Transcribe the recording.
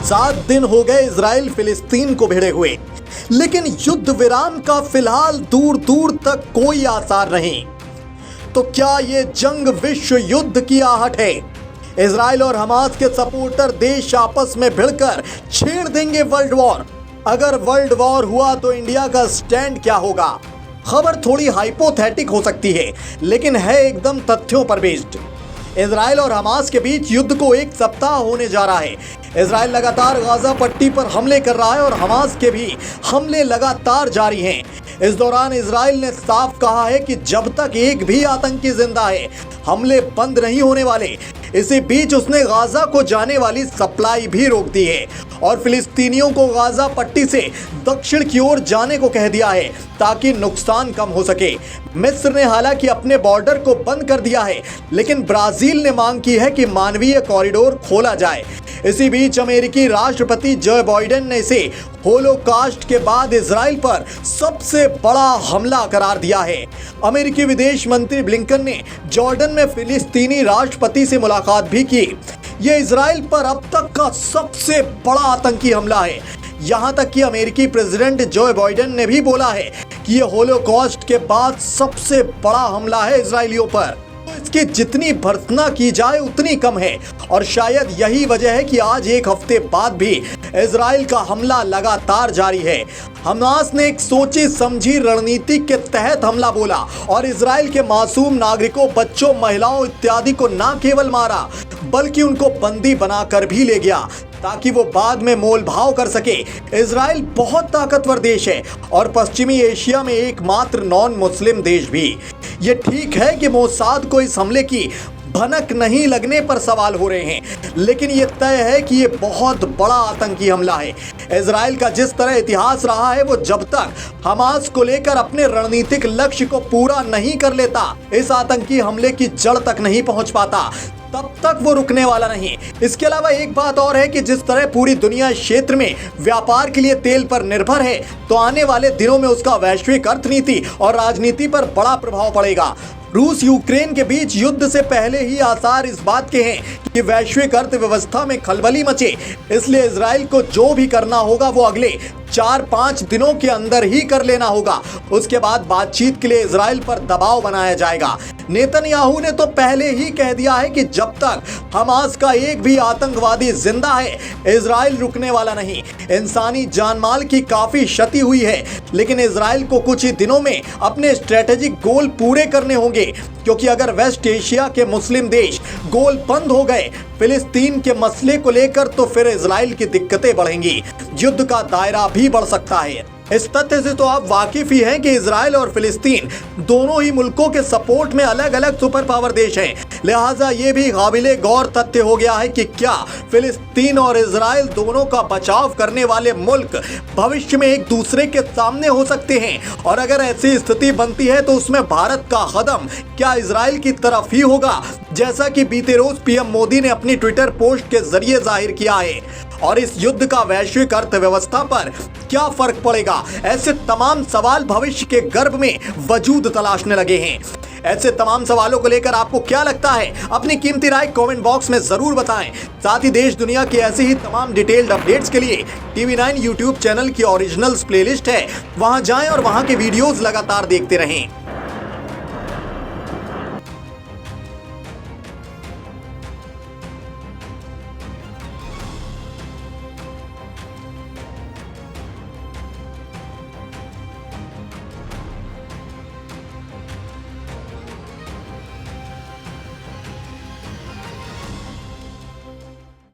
7 दिन हो गए इजराइल फिलिस्तीन को भिड़े हुए, लेकिन युद्ध विराम का फिलहाल दूर दूर तक कोई आसार नहीं। तो क्या ये जंग विश्व युद्ध की आहट है? इजराइल और हमास के सपोर्टर देश आपस में भिड़कर छेड़ देंगे वर्ल्ड वॉर। अगर वर्ल्ड वॉर हुआ तो इंडिया का स्टैंड क्या होगा? खबर थोड़ी हाइपोथेटिक हो सकती है, लेकिन है एकदम तथ्यों पर बेस्ड। इजराइल और हमास के बीच युद्ध को 1 सप्ताह होने जा रहा है। इजराइल लगातार गाजा पट्टी पर हमले कर रहा है और हमास के भी हमले लगातार जारी हैं। इस दौरान इजराइल ने साफ कहा है कि जब तक एक भी आतंकी जिंदा है, हमले बंद नहीं होने वाले। इसी बीच उसने गाजा को जाने वाली सप्लाई भी रोक दी है और फिलिस्तीनियों को गाजा पट्टी से दक्षिण की ओर जाने को कह दिया है ताकि नुकसान कम हो सके। मिस्र ने हालांकि अपने बॉर्डर को बंद कर दिया है, लेकिन ब्राजील ने मांग की है कि मानवीय कॉरिडोर खोला जाए। इसी बीच अमेरिकी राष्ट्रपति जो बाइडेन ने इसे होलोकॉस्ट के बाद इजराइल पर सबसे बड़ा हमला करार दिया है। अमेरिकी विदेश मंत्री ब्लिंकन ने जॉर्डन में फिलिस्तीनी राष्ट्रपति से मुलाकात भी की। यह इजराइल पर अब तक का सबसे बड़ा आतंकी हमला है। यहां तक कि अमेरिकी प्रेसिडेंट जो बाइडेन ने भी बोला है कि यह होलोकॉस्ट के बाद सबसे बड़ा हमला है इजरायलियों पर। तो इसकी जितनी भर्त्सना की जाए उतनी कम है और शायद यही वजह है कि आज 1 हफ्ते बाद भी इजराइल का हमला लगातार जारी है। हमास ने एक सोची समझी रणनीति के तहत हमला बोला और इजराइल के मासूम नागरिकों, बच्चों, महिलाओं इत्यादि को न केवल मारा बल्कि उनको बंदी बनाकर भी ले गया ताकि वो बाद में मोल भाव कर सके। इजराइल बहुत ताकतवर देश है और पश्चिमी एशिया में एकमात्र नॉन मुस्लिम देश भी। ये ठीक है कि मोसाद को इस हमले की भनक नहीं लगने पर सवाल हो रहे हैं, लेकिन ये तय है कि ये बहुत बड़ा आतंकी हमला है। इजराइल का जिस तरह इतिहास रहा है, वो जब तक हमास को लेकर अपने रणनीतिक लक्ष्य को पूरा नहीं कर लेता, इस आतंकी हमले की जड़ तक नहीं पहुंच पाता, तब तक वो रुकने वाला नहीं। इसके अलावा एक बात और है कि जिस तरह पूरी दुनिया इस क्षेत्र में व्यापार के लिए तेल पर निर्भर है, तो आने वाले दिनों में उसका वैश्विक अर्थनीति और राजनीति पर बड़ा प्रभाव पड़ेगा। रूस यूक्रेन के बीच युद्ध से पहले ही आसार इस बात के हैं कि वैश्विक अर्थव्यवस्था में खलबली मचे, इसलिए इजराइल को जो भी करना होगा वो अगले 4-5 दिनों के अंदर ही कर लेना होगा। उसके बाद बातचीत के लिए इजराइल पर दबाव बनाया जाएगा। नेतन्याहू ने तो पहले ही कह दिया है कि जब तक हमास का एक भी आतंकवादी जिंदा है, इजराइल रुकने वाला नहीं। इंसानी जानमाल की काफी क्षति हुई है, लेकिन इजराइल को कुछ ही दिनों में अपने स्ट्रेटेजिक गोल पूरे करने होंगे, क्योंकि अगर वेस्ट एशिया के मुस्लिम देश गोल बंद हो गए फिलिस्तीन के मसले को लेकर, तो फिर इजराइल की दिक्कतें बढ़ेंगी, युद्ध का दायरा भी बढ़ सकता है। इस तथ्य से तो आप वाकिफ ही हैं कि इजराइल और फिलिस्तीन दोनों ही मुल्कों के सपोर्ट में अलग अलग सुपर पावर देश हैं। लिहाजा ये भी काबिले गौर तथ्य हो गया है कि क्या फिलिस्तीन और इजराइल दोनों का बचाव करने वाले मुल्क भविष्य में एक दूसरे के सामने हो सकते हैं, और अगर ऐसी स्थिति बनती है तो उसमें भारत का कदम क्या इजराइल की तरफ ही होगा, जैसा कि बीते रोज पीएम मोदी ने अपनी ट्विटर पोस्ट के जरिए जाहिर किया है। और इस युद्ध का वैश्विक अर्थव्यवस्था पर क्या फर्क पड़ेगा, ऐसे तमाम सवाल भविष्य के गर्भ में वजूद तलाशने लगे हैं। ऐसे तमाम सवालों को लेकर आपको क्या लगता है, अपनी कीमती राय कमेंट बॉक्स में जरूर बताएं। साथ ही देश दुनिया की ऐसी ही तमाम डिटेल्ड अपडेट्स के लिए TV9 यूट्यूब चैनल की ओरिजिनल्स प्लेलिस्ट है, वहां जाएं और वहां के वीडियोस लगातार देखते रहें।